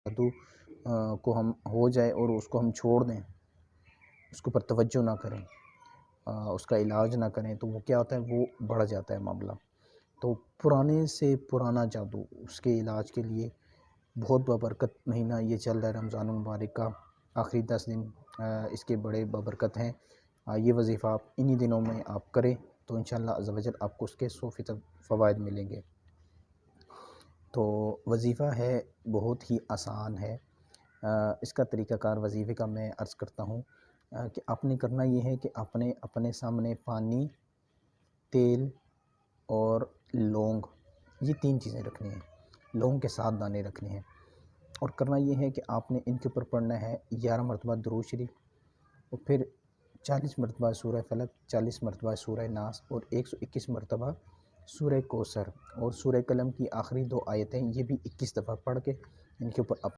جادو کو ہم ہو جائے اور اس کو ہم چھوڑ دیں، اس کے اوپر توجہ نہ کریں، اس کا علاج نہ کریں، تو وہ کیا ہوتا ہے، وہ بڑھ جاتا ہے معاملہ۔ تو پرانے سے پرانا جادو، اس کے علاج کے لیے بہت بابرکت مہینہ یہ چل رہا ہے رمضان المبارک کا، آخری 10 دن اس کے بڑے بابرکت ہیں۔ یہ وظیفہ آپ انہی دنوں میں آپ کریں تو انشاءاللہ عز و جل آپ کو اس کے 100% فوائد ملیں گے۔ تو وظیفہ ہے بہت ہی آسان ہے۔ اس کا طریقہ کار وظیفے کا میں عرض کرتا ہوں کہ آپ نے کرنا یہ ہے کہ آپ نے اپنے سامنے پانی، تیل اور لونگ، یہ 3 چیزیں رکھنی ہیں۔ لونگ کے 7 دانے رکھنے ہیں، اور کرنا یہ ہے کہ آپ نے ان کے اوپر پڑھنا ہے 11 مرتبہ درود شریف، اور پھر 40 مرتبہ سورہ فلق، 40 مرتبہ سورہ ناس، اور 121 مرتبہ سورہ کوثر، اور سورہ قلم کی آخری 2 آیتیں یہ بھی 21 دفعہ پڑھ کے ان کے اوپر